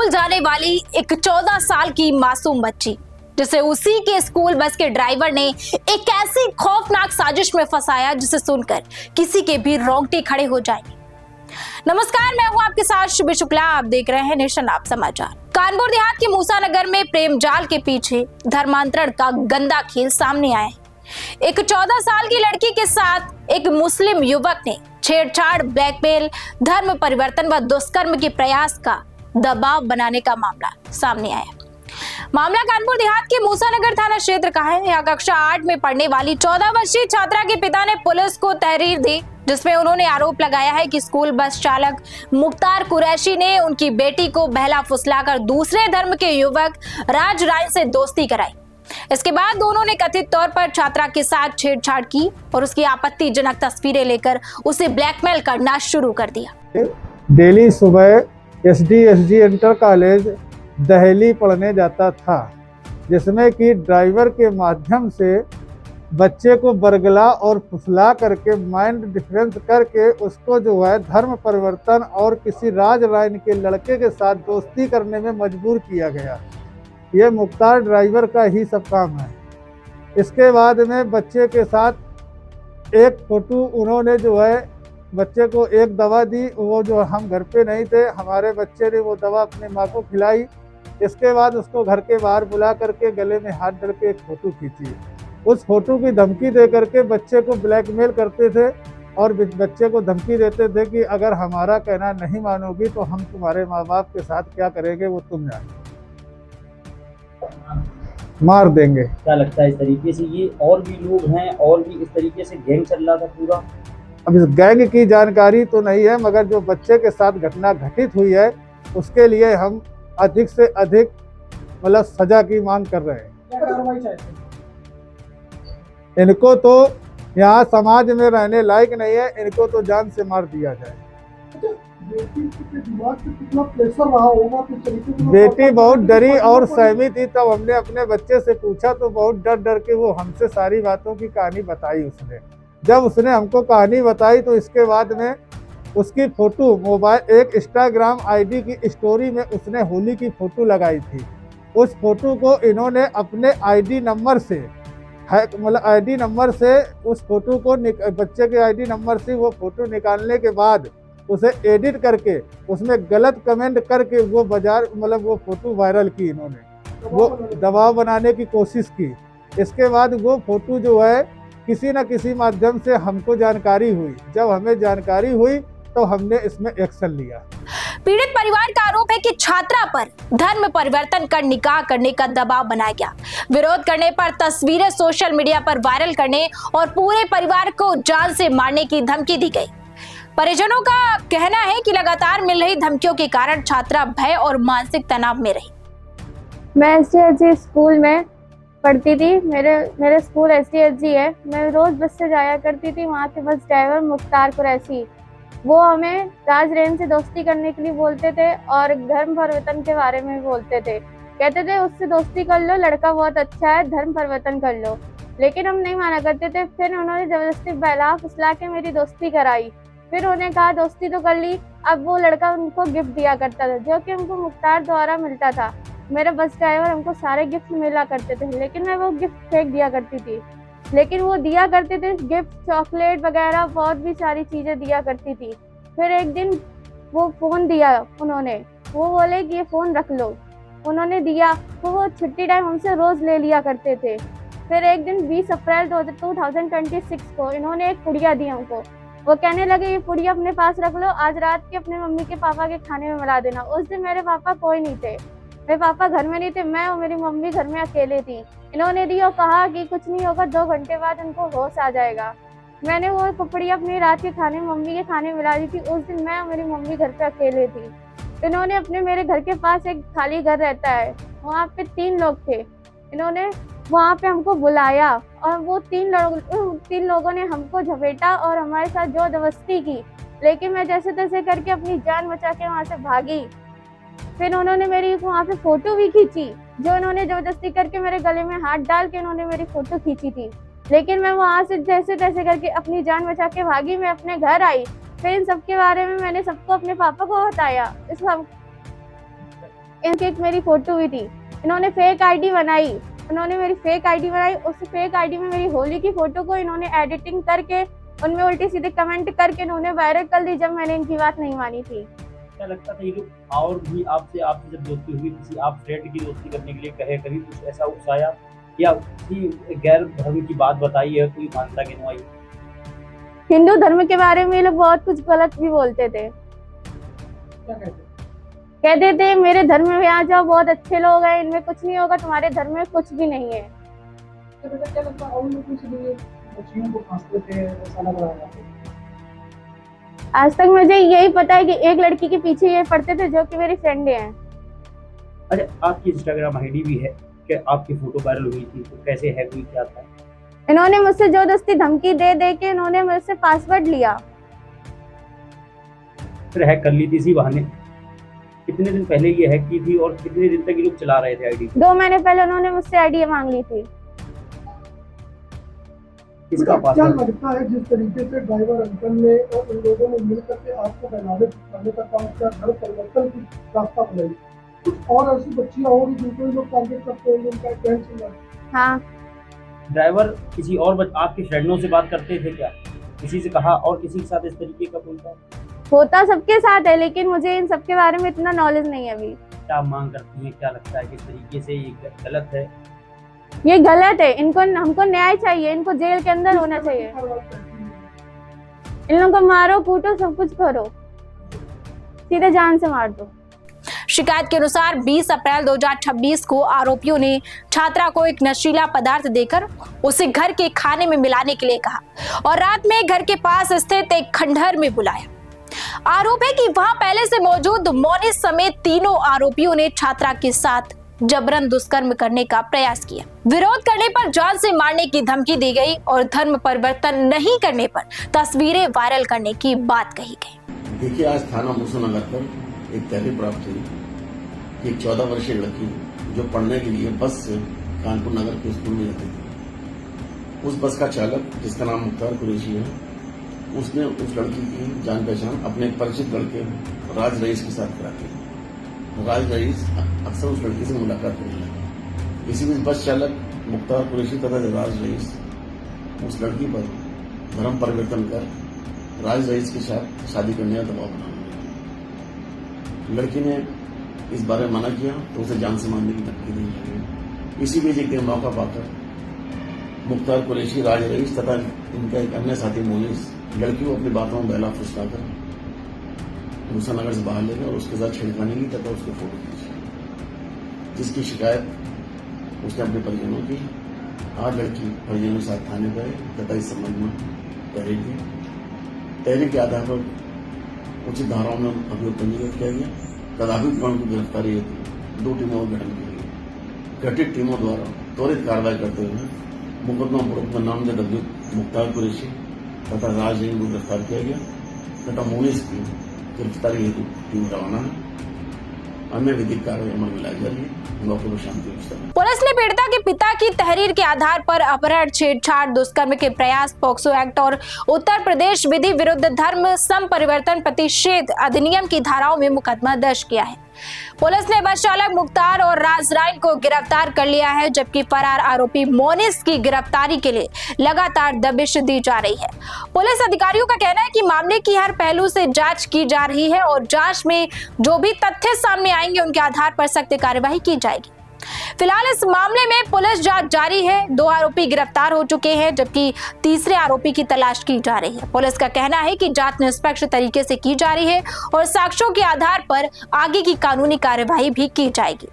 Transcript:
School जाने वाली एक 14 साल की मासूम बच्ची, जिसे उसी के स्कूल बस के ड्राइवर ने एक ऐसी खौफनाक साजिश में फंसाया जिसे सुनकर किसी के भी रोंगटे खड़े हो जाएंगे। नमस्कार, मैं हूं आपके साथ शुभी शुक्ला। आप देख रहे हैं नेशन आप समाचार। कानपुर देहात के मूसा नगर में प्रेम जाल के पीछे धर्मांतरण का गंदा खेल सामने आया है। एक 14 साल की लड़की के साथ एक मुस्लिम युवक ने छेड़छाड़, ब्लैकमेल, धर्म परिवर्तन व दुष्कर्म के प्रयास का दबाव बनाने का मामला सामने आया। मामला कानपुर देहात के मूसा नगर थाना क्षेत्र का है। यहाँ कक्षा 8 में पढ़ने वाली 14 वर्षीय छात्रा के पिता ने पुलिस को तहरीर दी, जिसमें उन्होंने आरोप लगाया है कि स्कूल बस चालक मुख्तार कुरैशी ने उनकी बेटी को बहला फुसलाकर दूसरे धर्म के युवक राज राय से दोस्ती कराई। इसके बाद दोनों ने कथित तौर पर छात्रा के साथ छेड़छाड़ की और उसकी आपत्तिजनक तस्वीरें लेकर उसे ब्लैकमेल करना शुरू कर दिया। डेली सुबह एसडी इंटर कॉलेज दहली पढ़ने जाता था, जिसमें कि ड्राइवर के माध्यम से बच्चे को बरगला और फुसला करके माइंड डिफरेंस करके उसको जो है धर्म परिवर्तन और किसी राज रायन के लड़के के साथ दोस्ती करने में मजबूर किया गया। ये मुख्तार ड्राइवर का ही सब काम है। इसके बाद में बच्चे के साथ एक फोटो उन्होंने जो है बच्चे को एक दवा दी, वो जो हम घर पे नहीं थे, हमारे बच्चे ने वो दवा अपने माँ को खिलाई। इसके बाद उसको घर के बाहर बुला करके गले में हाथ डाल के एक फ़ोटो खींची। उस फोटो की धमकी दे करके बच्चे को ब्लैकमेल करते थे और बच्चे को धमकी देते थे कि अगर हमारा कहना नहीं मानोगी तो हम तुम्हारे माँ बाप के साथ क्या करेंगे वो तुम जानो, मार देंगे। क्या लगता है इस तरीके से ये और भी लोग हैं और भी इस तरीके से गैंग चल रहा था पूरा? अब इस गैंग की जानकारी तो नहीं है, मगर जो बच्चे के साथ घटना घटित हुई है उसके लिए हम अधिक से अधिक मतलब सजा की मांग कर रहे हैं। क्या कार्रवाई चाहते हैं? इनको तो यहाँ समाज में रहने लायक नहीं है, इनको तो जान से मार दिया जाए। बेटी के दिमाग पे कितना प्रेशर रहा होगा किस तरीके से? बेटी बहुत डरी और सहमी थी। तब हमने अपने बच्चे से पूछा तो बहुत डर डर के वो हमसे सारी बातों की कहानी बताई उसने। जब उसने हमको कहानी बताई तो इसके बाद में उसकी फोटो मोबाइल एक इंस्टाग्राम आईडी की स्टोरी में उसने होली की फोटो लगाई थी। उस फोटो को इन्होंने अपने आईडी नंबर से मतलब आईडी नंबर से उस फोटो को बच्चे के आईडी नंबर से वो फोटो निकालने के बाद उसे एडिट करके उसमें गलत कमेंट करके वो बाजार मतलब वो फोटो वायरल की। इन्होंने वो दबाव बनाने की कोशिश की। इसके बाद वो फोटो जो है किसी न किसी माध्यम से हमको जानकारी हुई। जब हमें जानकारी हुई तो हमने इसमें एक्शन लिया। पीड़ित परिवार का आरोप है कि छात्रा पर धर्म परिवर्तन कर निकाह करने का दबाव बनाया गया। विरोध करने पर तस्वीरें सोशल मीडिया पर वायरल करने और पूरे परिवार को जान से मारने की धमकी दी गई। परिजनों का कहना है कि लगातार मिल रही धमकियों के कारण छात्रा भय और मानसिक तनाव में रही। मैं एसडी स्कूल में पढ़ती थी। मेरे स्कूल एसडी है। मैं रोज बस से जाया करती थी। वहाँ के बस ड्राइवर मुख्तार कुरैशी वो हमें राज रेन से दोस्ती करने के लिए बोलते थे और धर्म परिवर्तन के बारे में बोलते थे। कहते थे उससे दोस्ती कर लो, लड़का बहुत अच्छा है, धर्म परिवर्तन कर लो। लेकिन हम नहीं माना करते थे। फिर उन्होंने जबरदस्ती बहला फुसला के मेरी दोस्ती कराई। फिर उन्हें कहा दोस्ती तो कर ली। अब वो लड़का उनको गिफ्ट दिया करता था जो कि हमको मुख्तार द्वारा मिलता था। मेरा बस ड्राइवर हमको सारे गिफ्ट मिला करते थे, लेकिन मैं वो गिफ्ट फेंक दिया करती थी। लेकिन वो दिया करते थे गिफ्ट, चॉकलेट वगैरह बहुत भी सारी चीज़ें दिया करती थी। फिर एक दिन वो फ़ोन दिया उन्होंने, वो बोले कि ये फ़ोन रख लो। उन्होंने दिया तो वो छुट्टी टाइम हमसे रोज़ ले लिया करते थे। फिर एक दिन 20 अप्रैल 2026 को इन्होंने एक पुड़िया दी हमको। वो कहने लगे ये पुड़िया अपने पास रख लो, आज रात के अपने मम्मी के पापा के खाने में मिला देना। उस दिन मेरे पापा कोई नहीं थे, मेरे पापा घर में नहीं थे, मैं और मेरी मम्मी घर में अकेले थी। इन्होंने दी और कहा कि कुछ नहीं होगा, 2 घंटे बाद इनको होश आ जाएगा। मैंने वो पुड़िया अपनी रात के खाने मम्मी के खाने मिला दी थी। उस दिन मैं और मेरी मम्मी घर पे अकेले थी। इन्होंने मेरे घर के पास एक खाली घर रहता है, वहाँ पे 3 लोग थे। इन्होंने वहाँ पे हमको बुलाया और वो 3 लोगों ने हमको झपेटा और हमारे साथ जबरदस्ती की। लेकिन मैं जैसे तैसे करके अपनी जान बचा के वहाँ से भागी। फिर उन्होंने मेरी वहाँ पे फ़ोटो भी खींची, जो इन्होंने ज़बरदस्ती करके मेरे गले में हाथ डाल के इन्होंने मेरी फ़ोटो खींची थी। लेकिन मैं वहाँ से जैसे तैसे करके अपनी जान बचा के भागी। मैं अपने घर आई। फिर इन सब के बारे में मैंने सबको अपने पापा को बताया। इनकी एक मेरी फोटो भी थी। इन्होंने फेक आईडी बनाई, उस फेक आईडी में मेरी होली की फोटो को इन्होंने एडिटिंग करके उनमें उल्टी सीधे कमेंट करके इन्होंने वायरल कर दी, जब मैंने इनकी बात नहीं मानी थी। क्या लगता था ये लोग और भी आपसे जब दोस्ती हुई, किसी आप फ्रेंड की दोस्ती करने के लिए कहे, कभी कुछ ऐसा उकसाया या किसी गैर धर्म की बात बताई है, कोई मान्यता गिनवाई? हिंदू धर्म के बारे में ये लोग बहुत कुछ गलत भी बोलते थे। क्या कहते हैं? कहते थे मेरे धर्म में आ जाओ, बहुत अच्छे लोग हैं, इनमें कुछ नहीं होगा, तुम्हारे धर्म में कुछ भी नहीं है। तो बेटा क्या लगता है और लोगों से भी बच्चियों को फांसते थे, ऐसा लग रहा है? आज तक मुझे यही पता है कि एक लड़की के पीछे ये पड़ते थे जो कि मेरी फ्रेंड हैं। अरे आपकी इंस्टाग्राम आईडी भी है कि आपकी फोटो वायरल हुई थी, तो कैसे है, कोई क्या था? इन्होंने मुझसे जबरदस्ती धमकी दे दे के इन्होंने मुझसे पासवर्ड लिया। फिर हैक कर ली थी इसी बहाने। कितने दिन पहले ये हैक की थी और कितने दिन तक ये लोग चला रहे थे आईडी? 2 महीने पहले उन्होंने मुझसे आईडी मांग ली थी। किसका क्या पासवर्ड? लगता है जिस तरीके से ड्राइवर अंकल ने और उन लोगों ने मिलकर के आपको बहलावे फुसलाने का काम किया, घर परिवर्तन की रास्ता बनाई, कुछ और ऐसी बच्चियां होंगी जिनको लोग टारगेट करते होंगे, उनका ट्रेंड चल रहा है? हाँ, ड्राइवर किसी और आपके फ्रेंडों से बात करते थे क्या? किसी से कहा और किसी के साथ इस तरीके का कोई था? होता सबके साथ है, लेकिन मुझे इन सबके बारे में इतना नॉलेज नहीं है अभी। क्या मांग करती हैं, क्या लगता है किस तरीके से ये गलत है? ये गलत है, इनको हमको न्याय चाहिए, इनको जेल के अंदर होना चाहिए। इन लोगों को मारो, कूटो, सब कुछ करो, सीधे जान से मार दो। शिकायत के अनुसार 20 अप्रैल 2026 को आरोपियों ने छात्रा को एक नशीला पदार्थ देकर उसे घर के खाने में मिलाने के लिए कहा और रात में घर के पास स्थित एक खंडहर में बुलाया। आरोप है कि वहां पहले से मौजूद मोनिस समेत तीनों आरोपियों ने छात्रा के साथ जबरन दुष्कर्म करने का प्रयास किया। विरोध करने पर जान से मारने की धमकी दी गई और धर्म परिवर्तन नहीं करने पर तस्वीरें वायरल करने की बात कही गई। देखिए, आज थाना मुसनगर पर एक तहरीर प्राप्त हुई कि एक 14 वर्षीय लड़की जो पढ़ने के लिए बस से कानपुर नगर के स्कूल में जाती थी, उस बस का चालक जिसका नाम मुख्तार कुरैशी है, उसने उस लड़की की जान पहचान अपने परिचित लड़के राज रईस के साथ कराती है। राज रईस अक्सर उस लड़की से मुलाकात करने लगा। इसी बीच बस चालक मुख्तार कुरैशी तथा राज रईस उस लड़की पर धर्म परिवर्तन कर राज रईस के साथ शादी करने का दबाव बनाने लगे। लड़की ने इस बारे में मना किया तो उसे जान से मारने की धमकी दी गई। इसी बीच एक दिन मौका पाकर मुख्तार कुरैशी, राज रईस तथा इनका एक अन्य साथी मोनिस लड़की को अपनी बातों में बहला फुसलाकर मुसनगर से बाहर ले गए और उसके साथ छेड़खानी की तथा उसके फोटो खींची, जिसकी शिकायत उसने अपने परिजनों की। आज लड़की परिजनों के साथ थाने गए तथा इस संबंध में तहरीर दी। तहरीर के आधार पर उचित धाराओं में अभियोग पंजीकृत किया गया। तदाभियुक्त गण की गिरफ्तारी हेतु 2 टीमों का गठन किया गया। गठित टीमों द्वारा त्वरित कार्रवाई करते हुए मुकदमा पूर्वक में नामजद अभियुक्त मुख्तार कुरैशी तथा राज रईस को गिरफ्तार किया गया तथा मोनिस की गिरफ्तारी हेतु टीम रवाना है। अन्य विधिक कार्रवाई अमल में लाई जा रही है। मौके पर शांति व्यवस्था। पुलिस ने पीड़िता के पिता की तहरीर के आधार पर अपहरण, छेड़छाड़, दुष्कर्म के प्रयास, पोक्सो एक्ट और उत्तर प्रदेश विधि विरुद्ध धर्म संपरिवर्तन प्रतिषेध अधिनियम की धाराओं में मुकदमा दर्ज किया है। पुलिस ने बस चालक मुख्तार और राज राइन को गिरफ्तार कर लिया है, जबकि फरार आरोपी मोनिस की गिरफ्तारी के लिए लगातार दबिश दी जा रही है। पुलिस अधिकारियों का कहना है कि मामले की हर पहलू से जांच की जा रही है और जांच में जो भी तथ्य सामने आएंगे उनके आधार पर सख्त कार्रवाई की जाएगी। फिलहाल इस मामले में पुलिस जांच जारी है। 2 आरोपी गिरफ्तार हो चुके हैं, जबकि तीसरे आरोपी की तलाश की जा रही है। पुलिस का कहना है कि जांच निष्पक्ष तरीके से की जा रही है और साक्ष्यों के आधार पर आगे की कानूनी कार्यवाही भी की जाएगी।